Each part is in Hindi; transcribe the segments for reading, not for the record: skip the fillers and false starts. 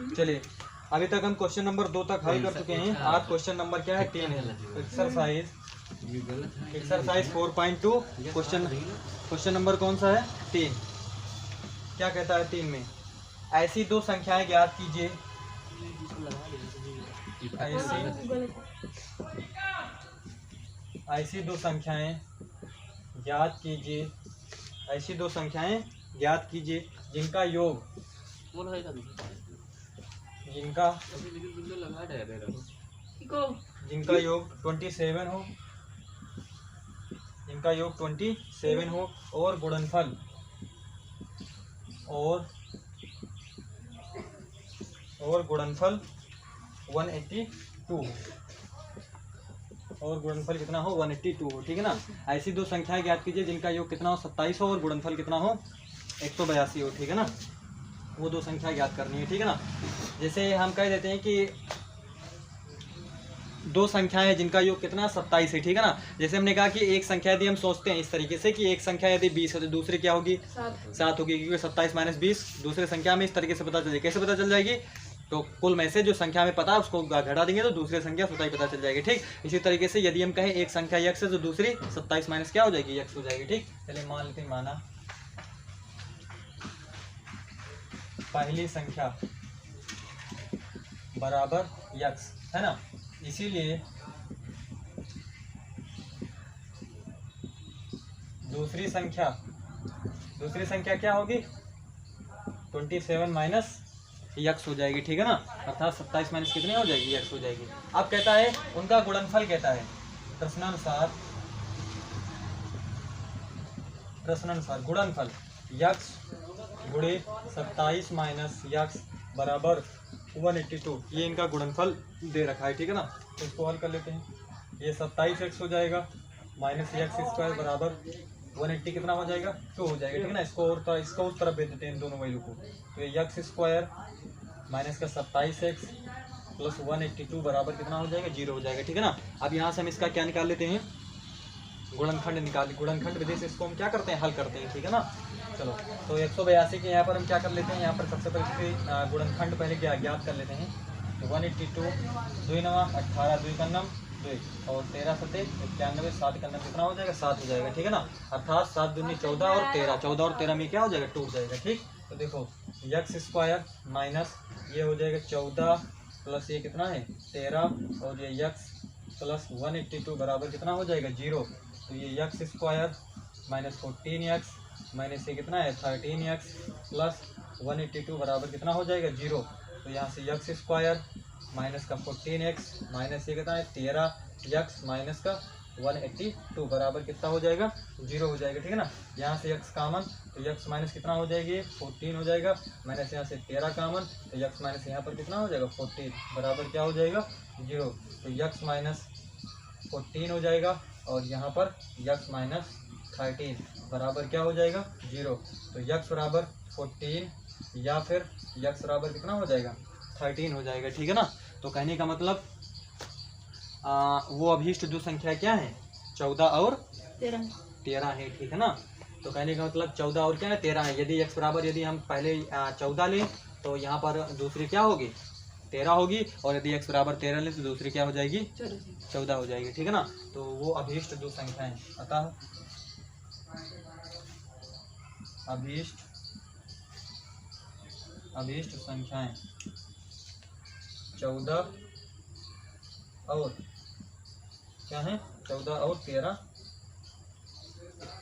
चलिए अभी तक हम क्वेश्चन नंबर 2 तक हल कर चुके हैं। आज क्वेश्चन नंबर क्या है 3 है। एक्सरसाइज 4.2 क्वेश्चन नंबर कौन सा है 3। क्या कहता है 3 में, ऐसी दो संख्याएं ज्ञात कीजिए। ऐसी दो संख्याएं ज्ञात कीजिए। ऐसी दो संख्याएं ज्ञात कीजिए जिनका योग जिनका योग 27 हो, जिनका योग 27 हो और गुणनफल 182 हो, और गुणनफल कितना हो 182 हो। ठीक है ना। ऐसी दो संख्याएं ज्ञात कीजिए जिनका योग कितना हो 27 हो और गुणनफल कितना हो 182 हो। ठीक है ना। वो दो संख्या ज्ञात करनी है। ठीक है ना। जैसे हम कह देते हैं कि दो संख्याएं हैं जिनका योग कितना 27 है। ठीक है ना। जैसे हमने कहा कि एक संख्या यदि हम सोचते हैं इस तरीके से कि एक संख्या यदि 20 है तो दूसरी क्या होगी 7 होगी, क्योंकि 27 - 20 दूसरे संख्या में इस तरीके से पता चल जाएगी। कैसे पता चल जाएगी, तो कुल में से जो संख्या में पता है उसको घटा देंगे तो दूसरी संख्या स्वतः ही पता चल जाएगी। ठीक। इसी तरीके से यदि हम कहें एक संख्या x है तो दूसरी 27 - क्या हो जाएगी x हो जाएगी। ठीक। चलिए मान लेते हैं, माना पहली संख्या बराबर x है ना, इसीलिए दूसरी संख्या क्या होगी 27 - x हो जाएगी। ठीक है ना। अर्थात 27 - कितनी हो जाएगी x हो जाएगी। अब कहता है उनका गुणनफल कहता है प्रश्नानुसार गुणनफल x गुणे 27 - x बराबर 182। ये इनका गुणनफल दे रखा है। ठीक है ना। तो इसको हल कर लेते हैं। ये 27x हो जाएगा माइनस x² बराबर 180 कितना हो जाएगा 2 हो जाएगा। ठीक है ना। इसको उस तरफ भेज देते हैं दोनों वैल्यू को। तो ये x² माइनस का 27x प्लस 182 बराबर कितना हो जाएगा 0 हो जाएगा। ठीक है ना। अब यहाँ से हम इसका क्या निकाल लेते हैं, गुणनखंड विधि से इसको हम क्या करते हैं हल करते हैं। ठीक है ना। चलो तो 182 के यहाँ पर हम क्या कर लेते हैं, यहाँ पर सबसे पहले गुणनखंड पहले क्या ज्ञात कर लेते हैं। तो 182 2 9 18 2 का नम 2 और 13 सते 91 7 का नम कितना हो जाएगा 7 हो जाएगा। ठीक है ना। अर्थात 7 दूनी 14 और 13 में क्या हो जाएगा टूट जाएगा। ठीक। तो देखो x² माइनस ये हो जाएगा 14 प्लस ये कितना है 13 और ये x प्लस 182 बराबर कितना हो जाएगा 0। तो ये x² माइनस 14x माइनस ये कितना है 13x प्लस 182 बराबर कितना हो जाएगा 0। तो यहाँ से x² माइनस का 14x माइनस ये कितना है 13x माइनस का 182 बराबर कितना हो जाएगा 0 हो जाएगा। ठीक है ना। यहाँ से x कामन तो x माइनस कितना हो जाएगी 14 हो जाएगा, माइनस यहाँ से 13 कामन तो x माइनस यहाँ पर कितना हो जाएगा 14 बराबर क्या हो जाएगा 0। तो x माइनस 14 हो जाएगा और यहाँ पर x माइनस 13 बराबर क्या हो जाएगा 0। तो x बराबर 14 या फिर x बराबर कितना हो जाएगा 13 हो जाएगा। ठीक है ना। तो कहने का मतलब वो अभीष्ट दो संख्या क्या है 14 और 13 है। ठीक है ना। तो कहने का मतलब 14 और क्या है 13 है। यदि x बराबर यदि हम पहले 14 लें तो यहाँ पर दूसरी क्या होगी 13 होगी, और यदि x बराबर 13 लें तो दूसरी क्या हो जाएगी 14 हो जाएगी। ठीक है ना। तो वो अभीष्ट दो संख्याएं, अतः अभीष्ट संख्याएं 14 और क्या है 14 और 13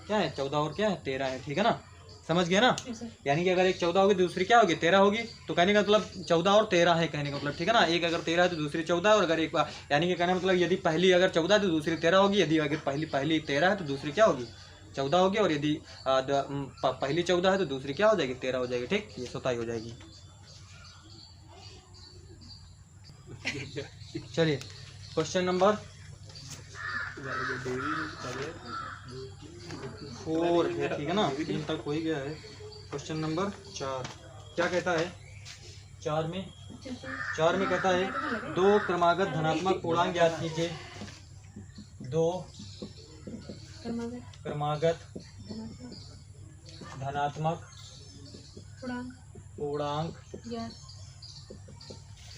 क्या है 14 और क्या है 13 है। ठीक है ना। समझ गया ना। यानी कि अगर एक 14 होगी दूसरी क्या होगी 13 होगी। तो कहने का मतलब 14 और 13 है कहने का मतलब। ठीक है ना। एक अगर 13 है तो दूसरी 14 और अगर एक यानी कि कहने का मतलब यदि पहली अगर 14 है तो दूसरी 13 होगी, यदि अगर पहली 13 है तो दूसरी क्या होगी 14 होगी, और यदि पहली 14 है तो दूसरी क्या हो जाएगी 13 हो जाएगी। ठीक। ये स्वतः ही हो जाएगी। चलिए क्वेश्चन नंबर 4 है। ठीक है ना। 3 तक हो ही गया है। क्वेश्चन नंबर 4 क्या कहता है 4 में कहता है दो क्रमागत धनात्मक पूर्णांक ज्ञात कीजिए। दो क्रमागत धनात्मक पूर्णांक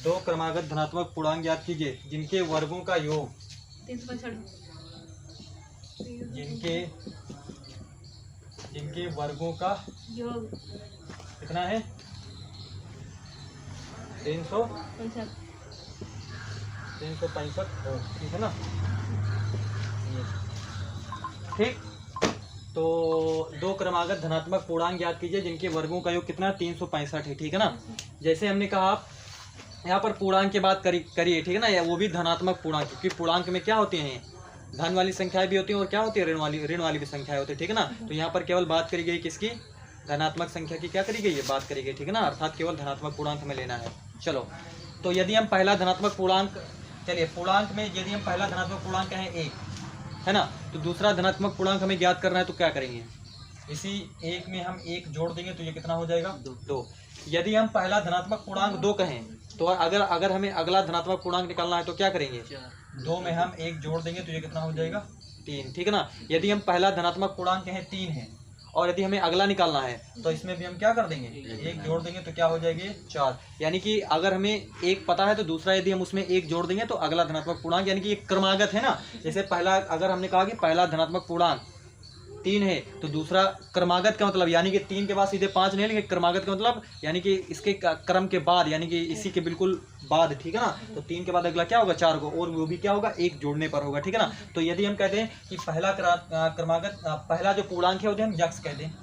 दो क्रमागत धनात्मक पूर्णांक ज्ञात कीजिए जिनके वर्गों का योग 365 जिनके वर्गों का योग कितना है 365 हो, ठीक है ना। ये ठीक। तो दो क्रमागत धनात्मक पूर्णांक ज्ञात कीजिए जिनके वर्गों का योग कितना 365 है, ठीक है ना। जैसे हमने कहा यहाँ पर पूर्णांक की बात करिए, ठीक है ना, या वो भी धनात्मक पूर्णांक, क्योंकि पूर्णांक में क्या होते हैं, धन वाली संख्याएं भी होती हैं और क्या होती है, ऋण वाली भी संख्याएं होती है, ठीक है ना। तो यहाँ पर केवल बात करी गई किसकी, धनात्मक संख्या की क्या करी गई है, बात करी गई, ठीक है ना, अर्थात केवल धनात्मक पूर्णांक में लेना है। चलो, तो यदि हम पहला धनात्मक पूर्णांक, चलिए पूर्णांक में यदि हम पहला धनात्मक पूर्णांक है 1, है ना, तो दूसरा धनात्मक पूर्णांक हमें ज्ञात करना है, तो क्या करेंगे, इसी 1 में हम 1 जोड़ देंगे तो ये कितना हो जाएगा 2। यदि हम पहला धनात्मक पूर्णांक 2 कहें तो अगर हमें अगला धनात्मक पूर्णांक निकालना है तो क्या करेंगे, 2 में हम 1 जोड़ देंगे तो ये कितना हो जाएगा 3, ठीक है ना। यदि हम पहला धनात्मक पूर्णांक है 3 है और यदि हमें अगला निकालना है तो इसमें भी हम क्या कर देंगे, 1 जोड़ देंगे तो क्या हो जाएगी 4। यानी कि अगर हमें 1 पता है तो दूसरा यदि हम उसमें 1 जोड़ देंगे तो अगला धनात्मक पूर्णांक, यानी कि एक क्रमागत है ना, जैसे पहला अगर हमने कहा कि पहला धनात्मक पूर्णांक 3 है तो दूसरा क्रमागत का मतलब यानी कि 3 के बाद सीधे 5 नहीं लेंगे, क्रमागत का मतलब यानी कि इसके क्रम के बाद, यानी कि इसी के बिल्कुल बाद, ठीक है ना। तो 3 के बाद अगला क्या होगा 4 को, और वो भी क्या होगा 1 जोड़ने पर होगा, ठीक है ना। तो यदि हम कहते हैं कि पहला क्रमागत, पहला जो पूर्णांक है वो हम यक्ष कहते हैं,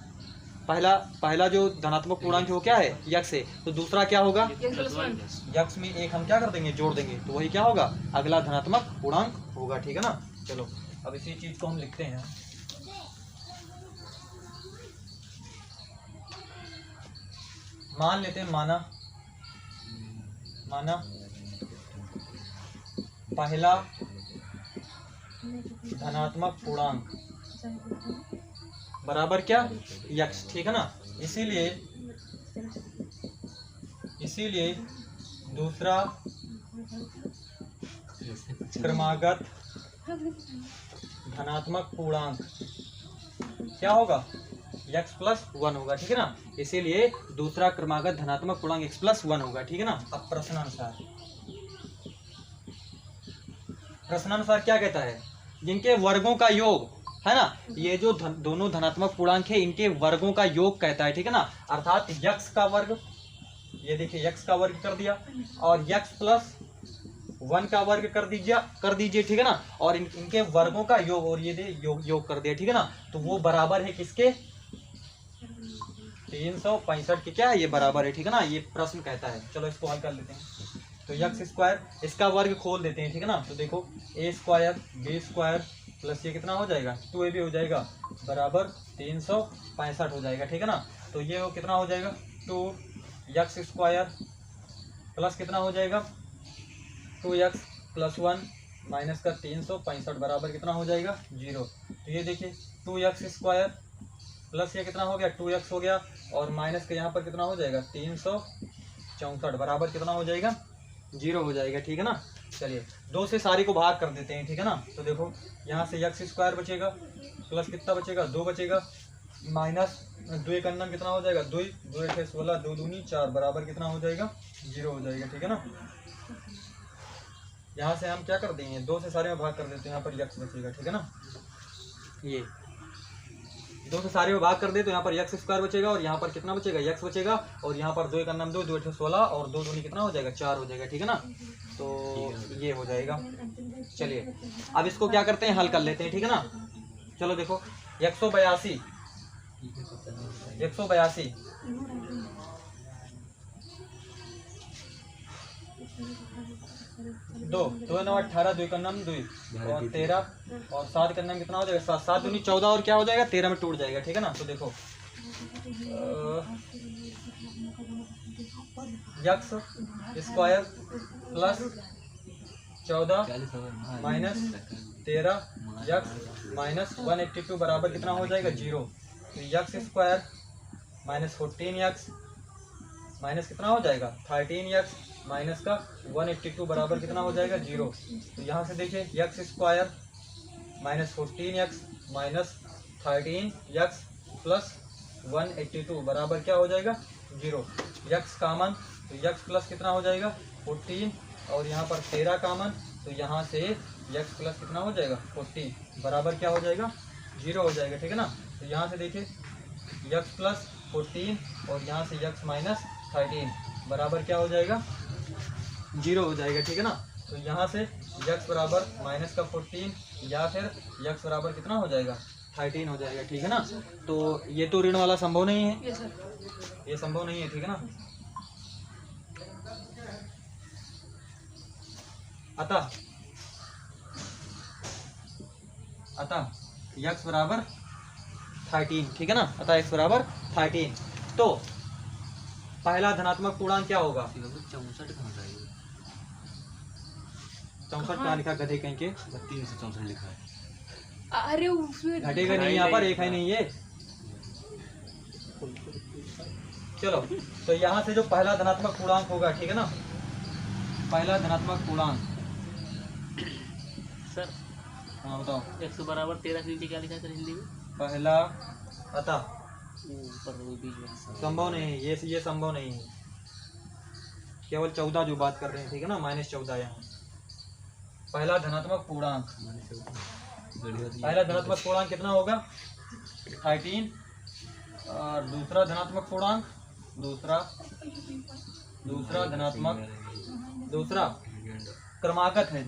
पहला जो धनात्मक पूर्णांक है वो क्या है यक्ष है, तो दूसरा क्या होगा यक्ष में 1 हम क्या कर देंगे जोड़ देंगे तो वही क्या होगा अगला धनात्मक पूर्णांक होगा, ठीक है ना। चलो अब इसी चीज को हम लिखते हैं। मान लेते हैं, माना पहला धनात्मक पूर्णांक बराबर क्या यक्ष, ठीक है ना। इसीलिए दूसरा क्रमागत धनात्मक पूर्णांक क्या होगा x + 1 होगा, ठीक है ना। इसीलिए दूसरा क्रमागत धनात्मक पूर्णांक x + 1 होगा, ठीक है ना। अब प्रश्नानुसार क्या कहता है, जिनके वर्गों का योग है ना, ये जो दोनों धनात्मक पूर्णांक है इनके वर्गों का योग कहता है, ठीक है ना। अर्थात x का वर्ग, ये देखिए x का वर्ग कर दिया और x + 1 का वर्ग कर दीजिए, ठीक है ना, और इनके वर्गों का योग, और ये योग कर दिया, ठीक है ना। तो वो बराबर है किसके 365 के, क्या है ये बराबर है, ठीक है ना, ये प्रश्न कहता है। चलो इसको हल कर लेते हैं। तो x² इसका वर्ग खोल देते हैं, ठीक है ना। तो देखो a² b² प्लस ये कितना हो जाएगा 2ab हो जाएगा बराबर 365 हो जाएगा, ठीक है ना। तो ये कितना हो जाएगा 2x² प्लस कितना हो जाएगा 2x + 1 माइनस का 365 बराबर कितना हो जाएगा 0। तो ये देखिए 2x² प्लस ये कितना हो गया 2x हो गया और माइनस का यहाँ पर कितना हो जाएगा 364 बराबर कितना हो जाएगा 0 हो जाएगा, ठीक है ना। चलिए 2 से सारी को भाग कर देते हैं, ठीक है ना। तो देखो यहाँ से x² बचेगा प्लस कितना बचेगा 2 बचेगा माइनस 2 का नाम कितना हो जाएगा 2 2 × 16 2 दूनी 4 बराबर कितना हो जाएगा 0 हो जाएगा, ठीक है ना। यहाँ से हम क्या कर देंगे 2 से सारे में भाग कर देते हैं, यहाँ पर x बचेगा, ठीक है ना। ये 2 से सारे में भाग कर दे तो यहाँ पर x² बचेगा और यहाँ पर कितना बचेगा x बचेगा और यहाँ पर 2 का नाम 2 2 × 16 और 2 दूनी कितना हो जाएगा 4 हो जाएगा, ठीक है ना। तो ये हो जाएगा। चलिए अब इसको क्या करते हैं हल कर लेते हैं, ठीक है ना। चलो देखो 182 2 2 9 18 2 का नाम 2 और 13 और 7 का नाम कितना हो जाएगा 7 7 दूनी 14 और क्या हो जाएगा 13 में टूट जाएगा, ठीक है ना। तो देखो x² plus 14 minus 13 x minus 182 बराबर कितना हो जाएगा 0। तो x² माइनस 14x माइनस कितना हो जाएगा 13x माइनस का 182 बराबर कितना हो जाएगा 0। तो यहाँ से देखिए x² minus 14x minus 13x plus 182 बराबर क्या हो जाएगा 0। x कामन तो यक्स प्लस कितना हो जाएगा 14 और यहाँ पर 13 कॉमन, तो यहाँ से यक्स प्लस कितना हो जाएगा 14 बराबर क्या हो जाएगा 0 हो जाएगा, ठीक है ना। तो यहाँ से देखिए यक्स प्लस 14 और यहाँ से यक्स माइनस 13 बराबर क्या हो जाएगा 0 हो जाएगा, ठीक है ना। तो यहाँ से यक्स बराबर माइनस का 14 या फिर यक्स बराबर कितना हो जाएगा 13 हो जाएगा, ठीक है ना। तो ये तो ऋण वाला संभव नहीं है, ये संभव नहीं है, ठीक है ना। अतः यक्स बराबर 13, ठीक है ना। अतः एक्स बराबर 13। तो पहला धनात्मक पूर्णांक क्या होगा 64 कहाँ जाएगा? 64 कहाँ लिखा गधे कहीं के 364 लिखा है। अरे उसमें घटेगा नहीं, यहाँ पर एक है नहीं ये। चलो तो यहाँ से जो पहला धनात्मक पूर्णांक होगा, ठीक है ना, पहला धनात्मक पूर्णांक सर हाँ बताओ 100 बराबर 13 के नीचे क्या लिखा है सर हिंदी में? पहला अतः ऊपर वो बीच में संभव नहीं है, ये संभव नहीं है। केवल 14 जो बात कर रहे हैं, ठीक है ना, -14 यहाँ पहला धनात्मक पूर्णांक। पहला धनात्मक पूर्णांक कितना होगा 13 और दूसरा धनात्मक पूर्णांक दूसरा धनात्मक दूसरा क्रमागत है,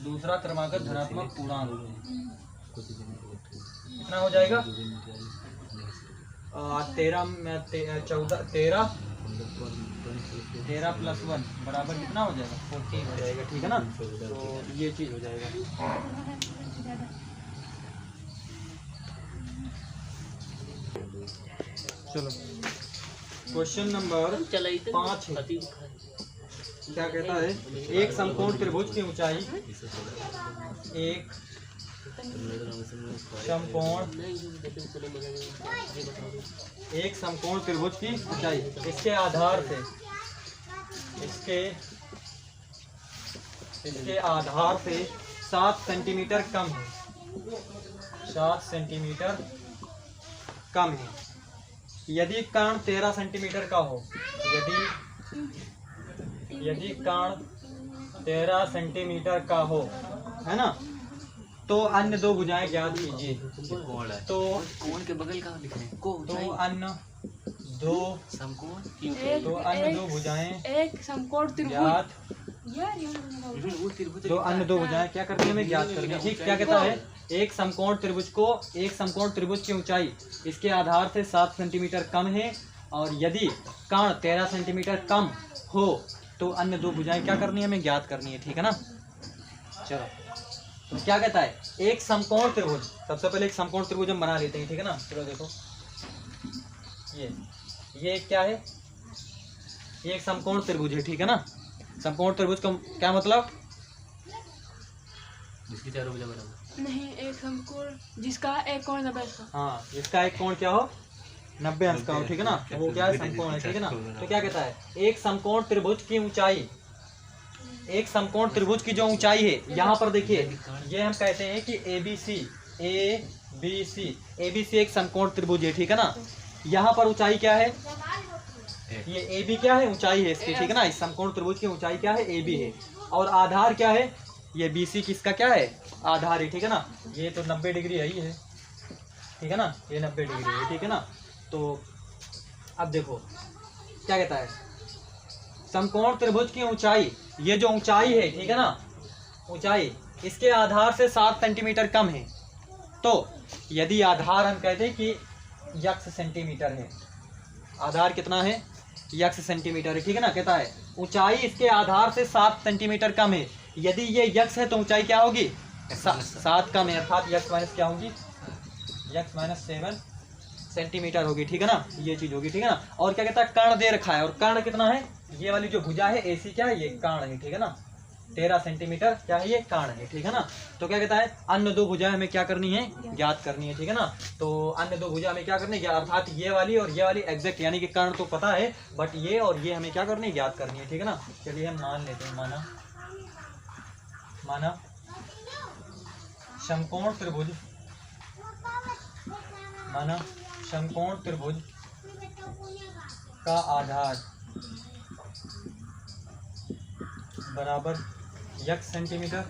दूसरा क्रमागत धनात्मक पूर्णांक कितना हो जाएगा 13 प्लस 1 बराबर कितना हो जाएगा 14 हो जाएगा, ठीक है ना। तो ये चीज हो जाएगा। चलो क्वेश्चन नंबर 5 है। क्या कहता है एक समकोण त्रिभुज की ऊंचाई एक समकोण त्रिभुज की ऊंचाई इसके आधार से 7 सेंटीमीटर कम है, 7 सेंटीमीटर कम है। यदि कर्ण 13 सेंटीमीटर का हो, यदि कर्ण 13 सेंटीमीटर का हो, है ना, तो अन्य दो भुजाएं ज्ञात कीजिए। तो कोण के बगल का लिख रहे हैं तो अन्य दो समकोण तो अन्य दो भुजाएं एक समकोण त्रिभुज ज्ञात वो त्रिभुज जो अन्य दो भुजाएं क्या करनी है हमें ज्ञात करनी है, ठीक। क्या कहता है एक समकोण त्रिभुज की ऊंचाई इसके आधार से 7 सेंटीमीटर कम है और यदि कर्ण 13 सेंटीमीटर कम हो तो अन्य दो भुजाएं क्या करनी है हमें ज्ञात करनी है, ठीक है ना। चलो तो क्या कहता है एक समकोण त्रिभुज, सबसे पहले एक समकोण त्रिभुज हम बना लेते हैं, ठीक है ना। चलो देखो ये क्या है, ये एक समकोण त्रिभुज है, ठीक है ना। समकोण त्रिभुज का क्या मतलब जिसकी चारों भुजा बराबर नहीं, एक समकोण जिसका एक कोण 90 का, हाँ जिसका एक कोण क्या हो 90 अंश का हो, ठीक है ना, वो क्या है समकोण है, ठीक है ना। तो क्या कहता है एक समकोण त्रिभुज की ऊंचाई, एक समकोण त्रिभुज की जो ऊंचाई है यहाँ पर देखिए ये हम कहते हैं कि ABC एक समकोण त्रिभुज है, ठीक है ना। यहाँ पर ऊंचाई क्या है, ये AB क्या है ऊंचाई है इसकी, ठीक है ना। इस समकोण त्रिभुज की ऊंचाई क्या है AB है और आधार क्या है ये BC किसका क्या है आधार है, ठीक है ना। ये तो 90 डिग्री है ही है, ठीक है ना, ये 90 डिग्री है, ठीक है ना। तो अब देखो क्या कहता है समकोण त्रिभुज की ऊंचाई, ये जो ऊंचाई है, ठीक है ना, ऊंचाई इसके आधार से 7 सेंटीमीटर कम है। तो यदि आधार हम कहते हैं कि यक्स सेंटीमीटर है, आधार कितना है यक्स सेंटीमीटर है, ठीक है ना। कहता है ऊंचाई इसके आधार से 7 सेंटीमीटर कम है, यदि ये यक्स है तो ऊंचाई क्या होगी 7 कम है, अर्थात यक्स माइनस क्या होगी यक्स माइनस 7 सेंटीमीटर होगी, ठीक है ना। ये चीज होगी, ठीक है ना। और क्या कहता है कर्ण दे रखा है और कर्ण कितना है, ये वाली जो भुजा है AC क्या है ये कर्ण है, ठीक है ना। 13 सेंटीमीटर क्या है ये कर्ण है, ठीक है ना। तो क्या कहता है अन्य दो भुजाएं हमें क्या करनी है ज्ञात करनी है, ठीक है ना। तो अन्य दो भुजा हमें क्या करनी है अर्थात ये वाली और ये वाली एग्जैक्ट, यानी कि कर्ण तो पता है बट ये और ये हमें क्या करनी है ज्ञात करनी है, ठीक है ना। चलिए हम मान लेते हैं, माना समकोण त्रिभुज, माना समकोण त्रिभुज का आधार बराबर x सेंटीमीटर,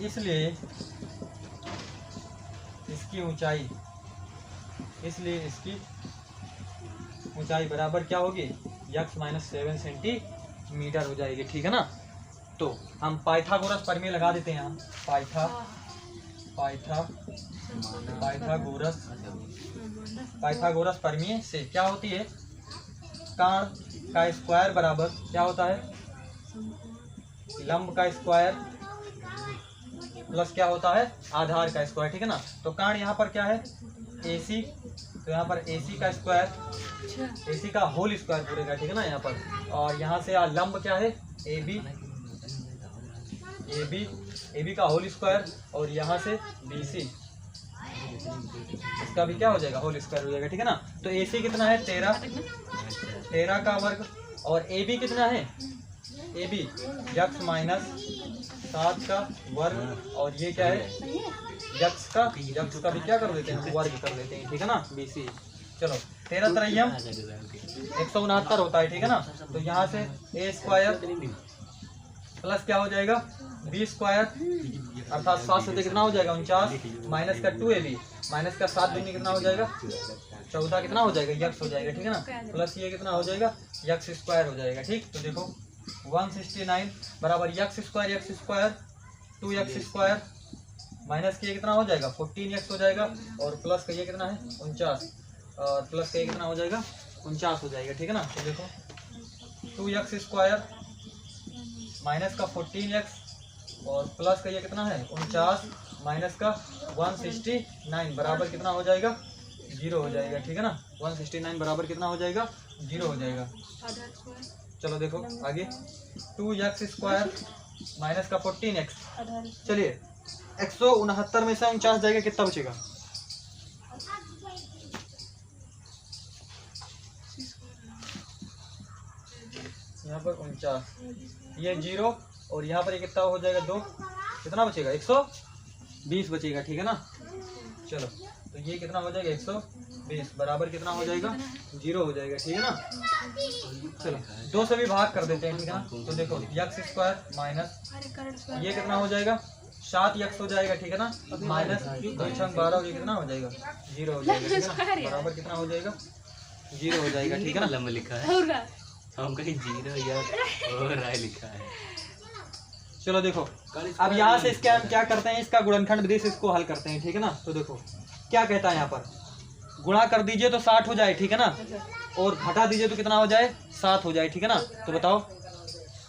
इसलिए इसकी ऊंचाई बराबर क्या होगी, x माइनस 7 सेंटीमीटर हो जाएगी। ठीक है ना। तो हम पाइथागोरस प्रमेय लगा देते हैं। हम पाइथागोरस प्रमेय से क्या होती है, काण का स्क्वायर बराबर क्या होता है, लंब का स्क्वायर प्लस क्या होता है, आधार का स्क्वायर। ठीक है ना। तो काण यहाँ पर क्या है, AC, तो यहाँ पर AC का स्क्वायर, AC का होल स्क्वायर पूरे का। ठीक है ना यहाँ पर। और यहाँ से लंब क्या है, AB का होल स्क्वायर, और यहाँ से BC, इसका भी क्या हो जाएगा, होल स्क्वायर हो जाएगा। ठीक है ना। तो AC कितना है, 13 का वर्ग, और AB कितना है, AB x माइनस 7 का वर्ग, और ये क्या है, x का भी क्या कर देते हैं, वर्ग कर देते हैं। ठीक है ना, BC। चलो 13 3 169 होता है। ठीक है ना। तो यहाँ से a स्क्वायर प्लस क्या हो जाएगा, b स्क्वायर, अर्थात 7 से कितना हो जाएगा 49, माइनस का 2ab, माइनस का 7 दूनी कितना हो जाएगा 14, कितना हो जाएगा x हो जाएगा। ठीक है ना। प्लस ये कितना हो जाएगा, x स्क्वायर हो जाएगा। ठीक। तो देखो 169 बराबर x square 2x square, minus के ये कितना हो जाएगा 14x हो जाएगा, और प्लस का ये कितना है 49, और प्लस का ये कितना हो जाएगा 49 हो जाएगा। ठीक है ना। तो देखो 2x स्क्वायर माइनस का 14x, और प्लस का ये कितना है 49, माइनस का 169 बराबर कितना हो जाएगा, 0 हो जाएगा। ठीक है ना। 169 बराबर कितना हो जाएगा, 0 हो जाएगा। चलो देखो आगे, 2x स्क्वायर माइनस का 14x, चलिए 169 में से 49 जाएगा, कितना बचेगा, यहाँ पर 49, ये 0, और यहाँ पर ये कितना हो जाएगा 2, कितना बचेगा 120 बचेगा। ठीक है ना। चलो तो ये कितना हो जाएगा 120 बराबर कितना हो जाएगा, 0 हो जाएगा। ठीक है ना। चलो 2 से भी भाग कर देते हैं। ठीक है ना। तो देखो x स्क्वायर माइनस ये कितना हो जाएगा 7x हो जाएगा। ठीक है ना। माइनस 2 6 12, ये कितना हो जाएगा 0 हो जाएगा। ठीक है ना। बराबर कितना हो जाएगा, 0 हो जाएगा। ठीक है ना। लंबा लिखा है, हम कहीं 0 या और राय लिखा है। चलो देखो अब यहाँ से इसके हम क्या करते हैं, इसका गुणनखंड विधि से इसको हल करते हैं। ठीक है ना। तो देखो क्या कहता है, यहाँ पर गुणा कर दीजिए तो 60 हो जाए। ठीक है ना। और घटा दीजिए तो कितना हो जाए, 7 हो जाए। ठीक है ना। तो बताओ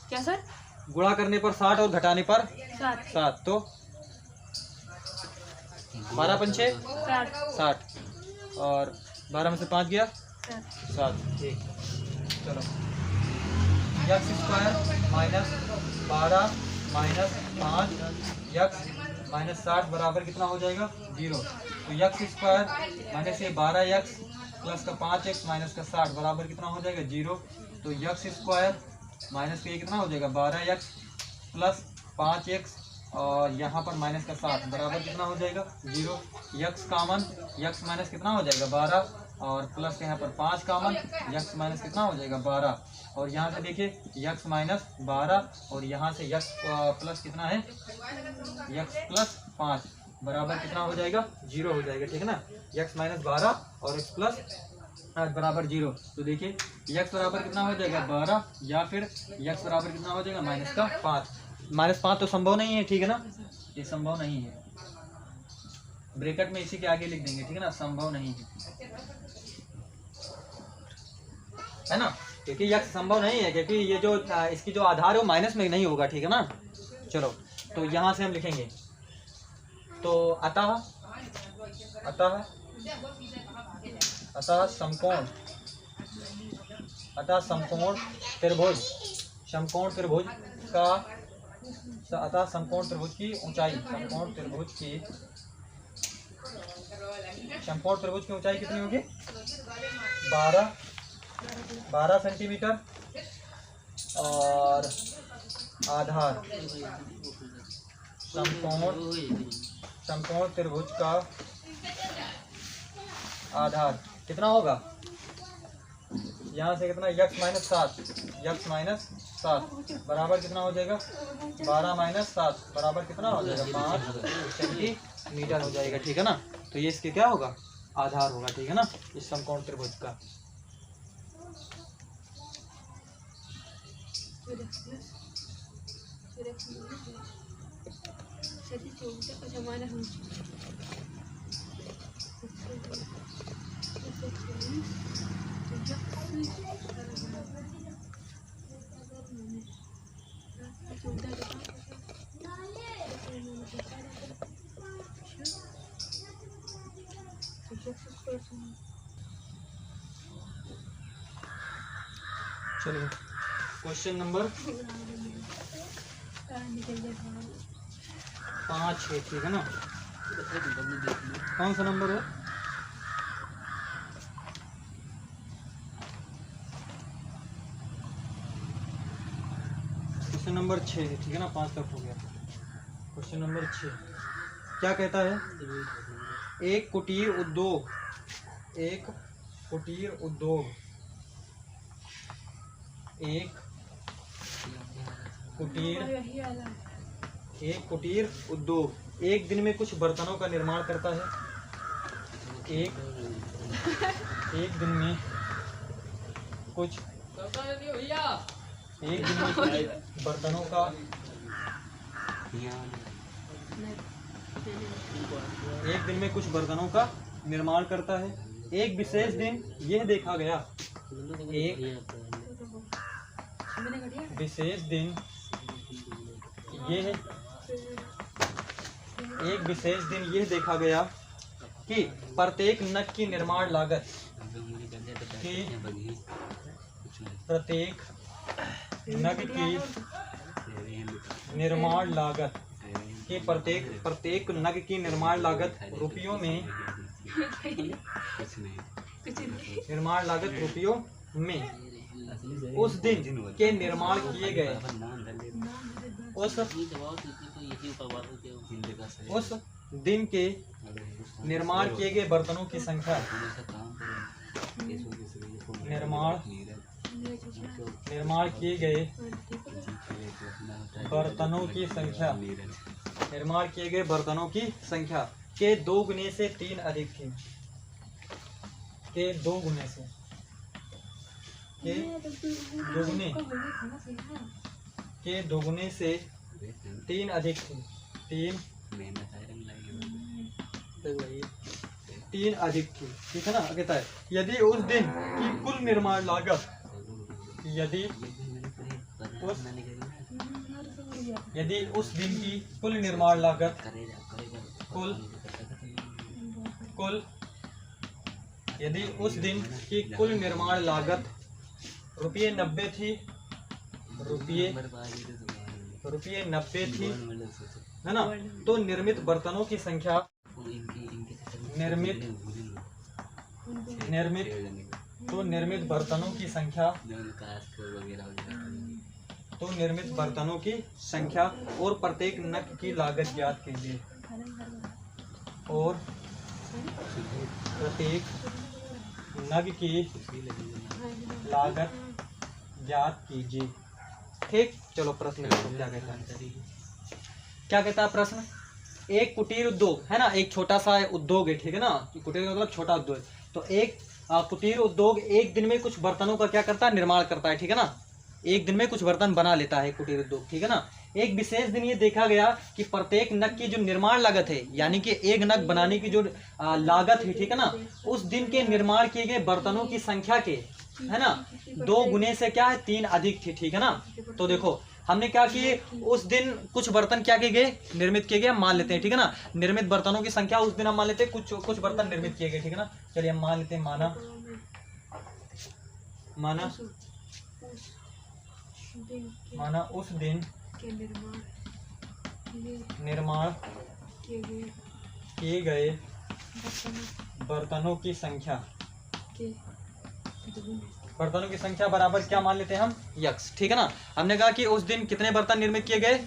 क्या सर, गुणा करने पर 60 और घटाने पर 7, तो 12 पंचे 60, और 12 में से 5 गया 7। ठीक। चलो x square minus 12 minus 5 x minus 60 बराबर कितना हो जाएगा 0। तो x स्क्वायर माइनस ये 12x प्लस का 5x माइनस का 60 बराबर कितना हो जाएगा 0। तो x स्क्वायर माइनस का ये कितना हो जाएगा 12x प्लस 5x, और यहाँ पर माइनस का 7 बराबर कितना हो जाएगा 0। x कामन, x माइनस कितना हो जाएगा 12, और प्लस के यहाँ पर 5 कामन, x माइनस कितना हो जाएगा 12, और यहाँ से देखिए x माइनस 12, और यहाँ से x प्लस कितना है x प्लस 5 बराबर कितना हो जाएगा 0 हो जाएगा। ठीक है ना। x माइनस 12 और x प्लस बराबर 0। तो देखिए x बराबर कितना हो जाएगा 12, या फिर x बराबर कितना हो जाएगा माइनस का 5। माइनस 5 तो संभव नहीं है। ठीक है ना। ये संभव नहीं है, ब्रैकेट में इसी के आगे लिख देंगे। ठीक है ना। संभव नहीं है ना, क्योंकि यह संभव नहीं है, क्योंकि ये जो इसकी जो आधार है वो माइनस में नहीं होगा। ठीक है ना। चलो तो यहाँ से हम लिखेंगे, तो अतः समकोण त्रिभुज का, अतः समकोण त्रिभुज की ऊंचाई, समकोण त्रिभुज की ऊंचाई कितनी होगी 12 सेंटीमीटर, और आधार समकोण त्रिभुज का आधार कितना होगा यहाँ से कितना यक्स माइनस 7, यक्स माइनस 7 बराबर कितना हो जाएगा 12 माइनस 7 बराबर कितना हो जाएगा 5 सेंटीमीटर हो जाएगा। ठीक है ना, तो ये इसके क्या होगा आधार होगा। ठीक है ना, इस समकोण त्रिभुज का। अच्छा माइनस चलिए क्वेश्चन नंबर 5 है। ठीक है ना, कौन सा नंबर है? क्वेश्चन नंबर 6 है। ठीक है ना, 5 तक हो गया। क्वेश्चन नंबर 6 क्या कहता है? एक कुटीर उद्योग, एक कुटीर उद्योग, एक कुटीर उद्योग एक दिन में कुछ बर्तनों का निर्माण करता है। एक दिन में कुछ बर्तनों का निर्माण करता है। एक विशेष दिन यह देखा गया, एक विशेष दिन यह देखा गया कि प्रत्येक नग की निर्माण लागत प्रत्येक नग की निर्माण लागत रुपयों में उस दिन के निर्माण किए गए बर्तनों की संख्या निर्माण किए गए बर्तनों की संख्या के 2 गुने से 3 अधिक थी। के 2 गुने से 3 अधिक थी। 3 अधिक थी। ठीक है ना, कहता है यदि उस दिन की कुल निर्माण लागत रुपये 90 थी, रुपये 90 थी, है ना, तो निर्मित बर्तनों की संख्या निर्मित बर्तनों की संख्या और प्रत्येक नग की लागत ज्ञात कीजिए। ठीक, चलो प्रश्न देखो क्या कहता है। क्या कहता है प्रश्न? एक कुटीर उद्योग है ना, एक छोटा सा उद्योग है। ठीक है ना, कुटीर मतलब छोटा उद्योग है। तो एक कुटीर उद्योग एक दिन में कुछ बर्तनों का क्या करता है? निर्माण करता है। ठीक है ना, एक दिन में कुछ बर्तन बना लेता है कुटीर उद्योग। ठीक है ना, एक विशेष दिन ये देखा गया कि प्रत्येक नग की जो निर्माण लागत है, यानी कि एक नग बनाने की जो लागत है, ठीक है ना, उस दिन के निर्माण किए गए बर्तनों की संख्या के, है ना, 2 गुने से क्या है 3 अधिक थी। ठीक है ना, तो देखो हमने क्या किए, उस दिन कुछ बर्तन क्या किए गए? निर्मित किए गए, हम मान लेते हैं। ठीक है ना, निर्मित बर्तनों की संख्या उस दिन हम मान लेते हैं कुछ बर्तन निर्मित किए गए। ठीक है ना, चलिए हम मान लेते हैं, माना उस दिन निर्माण किए गए बर्तनों की संख्या बराबर क्या मान लेते हैं हम? यक्स। ठीक है ना, हमने कहा कि उस दिन कितने बर्तन निर्मित किए गए?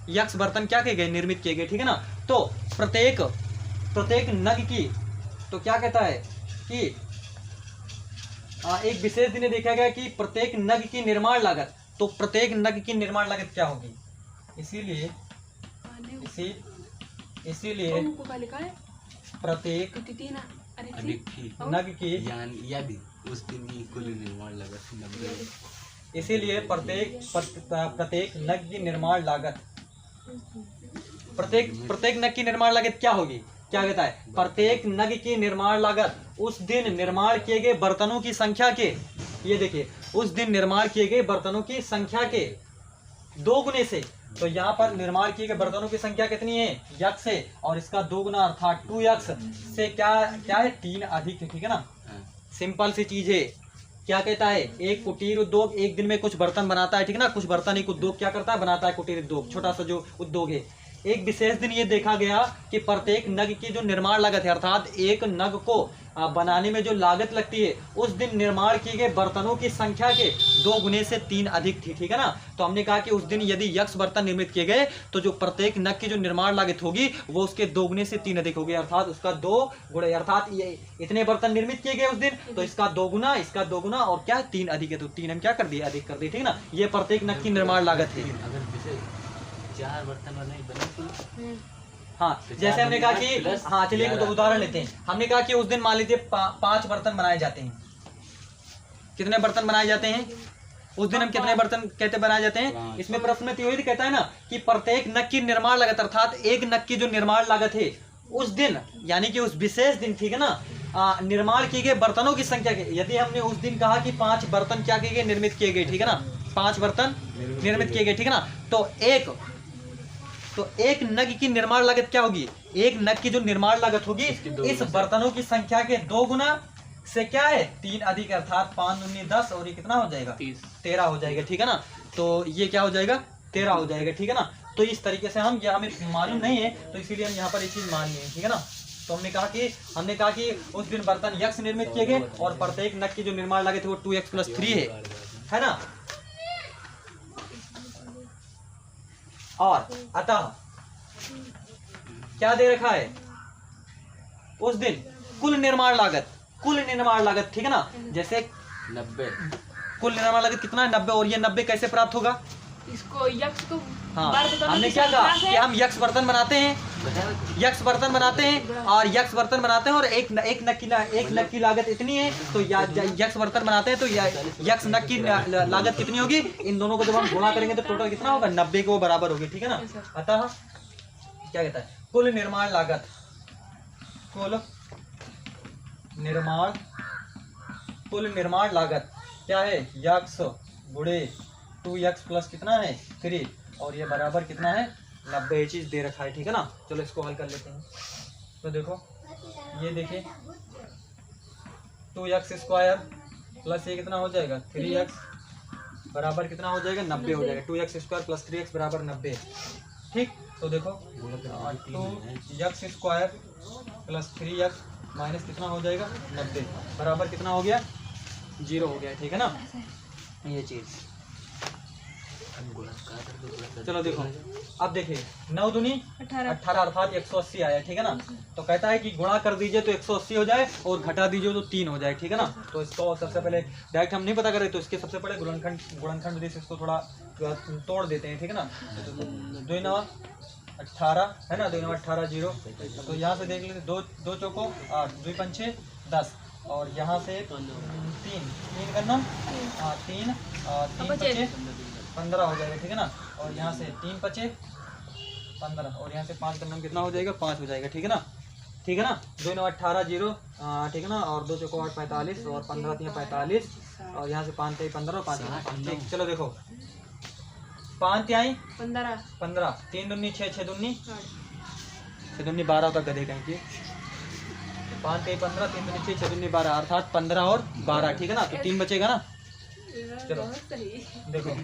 यक्स बर्तन क्या किए गए? निर्मित किए गए। ठीक है ना, तो प्रत्येक नग की, तो क्या कहता है कि एक विशेष दिन ये देखा गया कि प्रत्येक नग की निर्माण लागत, तो प्रत्येक नग की निर्माण लागत क्या होगी, इसीलिए इसीलिए को का लिखा है प्रत्येक तीन अरे अधिक थी नग की यदि उस दिन की कुल निर्माण लागत 90। इसीलिए प्रत्येक नग की निर्माण लागत, प्रत्येक नग की निर्माण लागत क्या होगी, क्या कहता है, प्रत्येक नग की निर्माण लागत उस दिन निर्माण किए गए बर्तनों की संख्या के, ये देखिए उस दिन निर्माण किए गए बर्तनों की संख्या के 2 गुने से, तो यहाँ पर निर्माण किए गए बर्तनों की संख्या कितनी है, यक्स है, और इसका 2 गुना अर्थात 2x से क्या है 3 अधिक है, ठीक है ना। सिंपल सी चीज है। क्या कहता है, एक कुटीर उद्योग एक दिन में कुछ बर्तन बनाता है, ठीक है ना। कुछ बर्तन एक उद्योग क्या करता है, बनाता है, कुटीर उद्योग छोटा सा जो उद्योग है। एक विशेष दिन ये देखा गया कि प्रत्येक नग की जो निर्माण लागत है, अर्थात एक नग को बनाने में जो लागत लगती है, उस दिन निर्माण किए गए बर्तनों की संख्या के 2 गुने से 3 अधिक थी, ठीक है ना। तो हमने कहा कि उस दिन यदि यक्स बर्तन निर्मित किए गए तो जो प्रत्येक नग की जो निर्माण लागत होगी वो उसके 2 गुने से 3 अधिक होगी, अर्थात उसका 2 गुणे, अर्थात ये इतने बर्तन निर्मित किए गए उस दिन, तो इसका 2 गुना, इसका 2 गुना और क्या 3 अधिक है, तो 3 हम क्या कर दिए, अधिक कर दिए, ठीक है ना। ये प्रत्येक नग की निर्माण लागत है। अगर जैसे 4 बर्तन बने, हाँ, जैसे हमने कहा कि हाँ चलिए एक उदाहरण लेते हैं। हमने कहा कि उस दिन मान लीजिए 5 बर्तन बनाए जाते हैं। कितने बर्तन बनाए जाते हैं उस दिन, हम कितने बर्तन कहते बनाए जाते हैं। इसमें प्रश्न में त्रिवेदी कहता है ना कि प्रत्येक नग की निर्माण लागत, अर्थात एक नग की जो निर्माण लागत है उस दिन, यानी कि उस विशेष दिन, ठीक है ना, निर्माण किए गए बर्तनों की संख्या के, यदि हमने उस दिन कहा कि 5 बर्तन क्या किए गए, निर्मित किए गए, ठीक है ना, 5 बर्तन निर्मित किए गए, ठीक है ना, तो एक नग की निर्माण लागत क्या होगी, एक नग की जो निर्माण लागत होगी इस बर्तनों की संख्या के 2 गुना से क्या है 3 अधिक, अर्थात 5 दूनी 10 और ये कितना हो जाएगा 13 हो जाएगा, ठीक है ना। तो ये क्या हो जाएगा 13 हो जाएगा, ठीक है ना। तो इस तरीके से हम, यह हमें मालूम नहीं है तो इसीलिए हम यहाँ पर ये चीज मान लिए, ठीक है ना। तो हमने कहा कि उस दिन बर्तन यक्स निर्मित किए गए और प्रत्येक नग की जो निर्माण लागत है वो 2x + 3 है ना। और अतः क्या दे रखा है, उस दिन कुल निर्माण लागत, ठीक है ना। जैसे 90 कुल निर्माण लागत कितना है 90, और ये 90 कैसे प्राप्त होगा, इसको यक्स को हाँ हमने क्या कहा कि हम यक्स बर्तन बनाते हैं, और यक्स बर्तन बनाते हैं और एक नग की लागत इतनी है, तो यक्स बर्तन बनाते हैं तो यक्स नग की लागत कितनी होगी, इन दोनों को जब हम गुणा करेंगे तो टोटल कितना होगा 90 के वो बराबर होगी, ठीक है ना। अतः क्या कहता है, कुल निर्माण लागत क्या है, यक्स गुणे 2x + कितना है 3, और ये बराबर कितना है 90, ये चीज दे रखा है, ठीक है ना। चलो इसको हल कर लेते हैं। तो देखो ये देखिए 2x² प्लस ये कितना हो जाएगा 3x बराबर कितना हो जाएगा 90 हो जाएगा, 2x² + 3x बराबर 90, ठीक। तो देखो 2x² + 3x माइनस कितना हो जाएगा 90 बराबर कितना हो गया 0 हो गया, ठीक है ना। ये चीज चलो देखो, अब देखिए 9 दूनी 18 अर्थात 180 आया, ठीक है ना। तो कहता है कि गुणा कर दीजिए तो 180 हो जाए और घटा दीजिए तो 3 हो जाए, ठीक है ना। तो इसको सबसे पहले डायरेक्ट हम नहीं पता करें तो इसके सबसे पहले गुणनखंड विधि से इसको थोड़ा तोड़ देते हैं, ठीक है ना। 2 9 18 है ना, 2 9 18 0, तो यहाँ से देख लेते 2 चौको 8, 2 पंचे 10, और यहाँ से 3 गन्नम 3 पचे 15 हो जाएगा, ठीक है ना। और यहाँ से 3 पचे 15, और यहाँ से 5 गन्नम कितना हो जाएगा 5 हो जाएगा, ठीक है ना। 2 9 18 0, ठीक है ना, और 2 चौको 8 45, और 15 3 45, और यहाँ से 5 3 15 और 5 ठीक। चलो देखो 5 3 15, 3 दूनी 6, 6 दूनी 12 होता गधे कहीं की, 5 3 15, 3 दूनी 6, 6 दूनी 12, अर्थात 15 और 12, ठीक है ना। तो 3 बचेगा ना। चलो देखो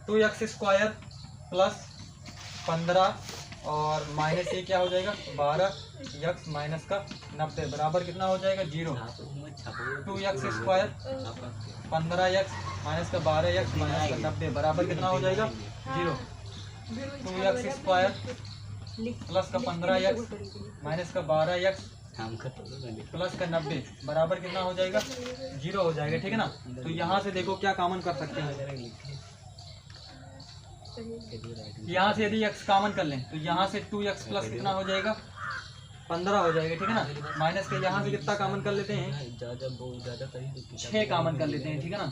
2x² + 15 और माइनस ये क्या हो जाएगा 12x माइनस का 90 बराबर कितना हो जाएगा 0। 2x² 15x माइनस का 12x माइनस का 90 बराबर कितना हो जाएगा 0। 2x² प्लस का 15x माइनस का 12x काम कर प्लस का 90 बराबर कितना हो जाएगा? 0 हो जाएगा, ठीक है ना। तो यहाँ से देखो क्या कॉमन कर सकते हैं। यहाँ से यदि x कॉमन कर लें तो यहाँ से 2x प्लस कितना हो जाएगा? 15 हो जाएगा, ठीक है ना। माइनस के यहाँ से कितना कॉमन कर लेते हैं? 6 कॉमन कर लेते हैं, ठीक है ना।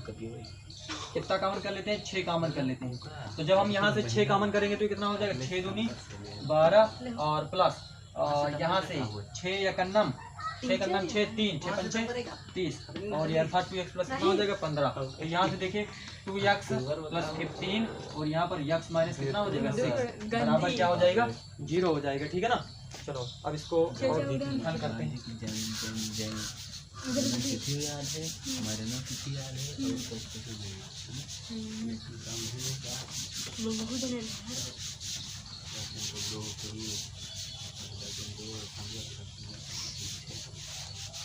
कितना कॉमन कर लेते हैं? 6 कॉमन कर लेते हैं। तो जब हम यहाँ से 6 कॉमन करेंगे तो कितना हो जाएगा? 6 दूनी 12 और प्लस और यहाँ से 6 या कन्नम 6 कन्नम 6 3 6 पंचे 30 और ये अर्थात 2x प्लस कितना हो जाएगा? 15। तो यहाँ से देखिए 2x प्लस 15 और यहाँ पर x माइनस कितना हो जाएगा? 6 बराबर क्या हो जाएगा? 0 हो जाएगा, ठीक है ना। चलो अब इसको और हल करते हैं। तिथि याद है हमारे ना तिथि याद है और सबको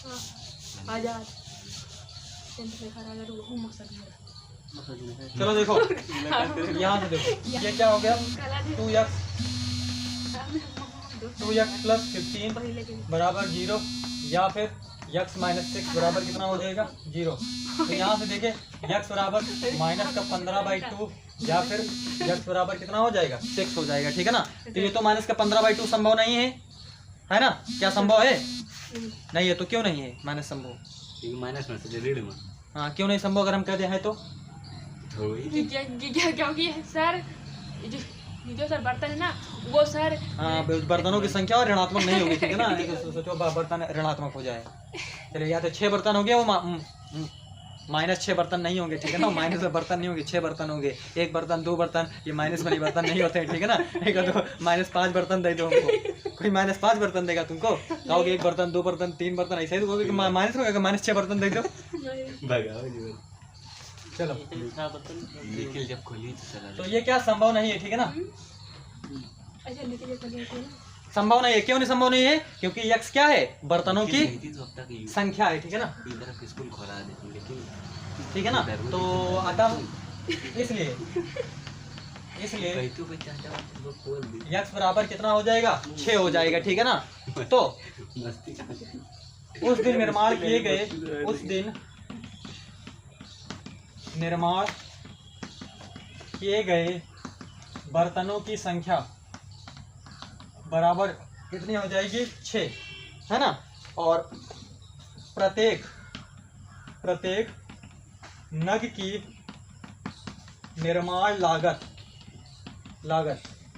तो आजाद चलो देखो यहाँ से देखो ये क्या हो गया? 2x प्लस 15 बराबर 0 या फिर x माइनस 6 बराबर कितना हो जाएगा? 0। तो यहाँ से देखिए x बराबर माइनस का 15/2 या फिर x बराबर कितना हो जाएगा? 6 हो जाएगा, ठीक है ना। तो ये तो माइनस का 15/2 संभव नहीं है ना। क्या संभव है? नहीं है। तो क्यों नहीं है माइनस संभव? माइनस में से रीड में हाँ, क्यों नहीं संभव अगर हम कहते हैं तो? क्योंकि सर ये जो सर बर्तन है ना वो सर हाँ, बर्तनों की संख्या और ऋणात्मक नहीं होगी, ठीक है ना। तो सोचो बर्तन ऋणात्मक हो जाए। चलिए या तो 6 बर्तन हो गया, वो माइनस 6 बर्तन नहीं होंगे, ठीक है ना। माइनस में बर्तन नहीं होंगे, 6 बर्तन होंगे। 1 बर्तन 2 बर्तन ये माइनस वाली बर्तन नहीं होते हैं, ठीक है ना। एक तो -5 बर्तन दे दो हमको, कोई -5 बर्तन देगा तुमको? कहोगे 1 बर्तन 2 बर्तन 3 बर्तन ऐसे ही तो कहोगे माइनस में होगा, -6 बर्तन दे दो। भगाओ जी। चलो निकल जब खोली तो चला तो ये क्या संभव नहीं है, ठीक है ना। संभव नहीं है। क्यों नहीं संभव नहीं है? क्योंकि x क्या है? बर्तनों की संख्या है, ठीक है ना। इधर स्कूल खोला है लेकिन ठीक है ना। तो अतः इसलिए x बराबर कितना हो जाएगा? 6 हो जाएगा, ठीक है ना। तो मस्ती उस दिन निर्माण किए गए बर्तनों की संख्या बराबर कितनी हो जाएगी? 6, है ना। और प्रत्येक नग की निर्माण लागत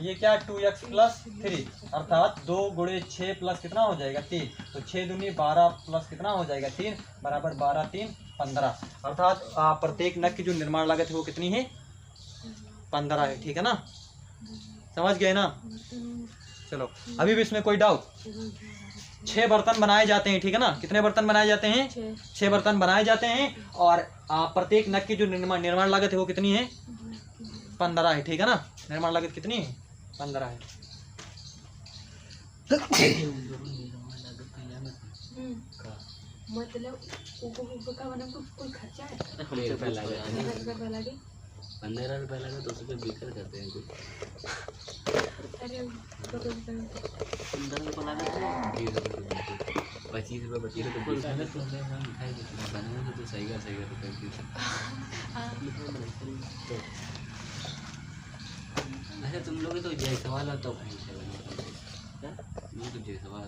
ये क्या? 2x प्लस 3 अर्थात 2 × 6 प्लस कितना हो जाएगा? 3। तो 6 दूनी 12 प्लस कितना हो जाएगा? 3 बराबर 12 3 15 अर्थात प्रत्येक नग की जो निर्माण लागत है वो कितनी है? 15 है, ठीक है ना। समझ गए ना। चलो अभी भी इसमें कोई डाउट? 6 बर्तन बनाए जाते हैं, ठीक है ना। कितने बर्तन बनाए जाते हैं? 6 बर्तन बनाए जाते हैं और प्रत्येक नग की जो निर्माण लागत है वो कितनी है? 15 है, ठीक है ना। निर्माण लागत कितनी है? 15 है। मतलब कोई खर्चा है? 15 रुपये लगा तो उसमें बेकर करते हैं कुछ। अरे 15 रुपये लगा तो 25 रुपये 25 रुपये बनाने तो सही का रुपये। अच्छा तुम लोग तो जय सवाल हो तो ये तो जय सवाल है।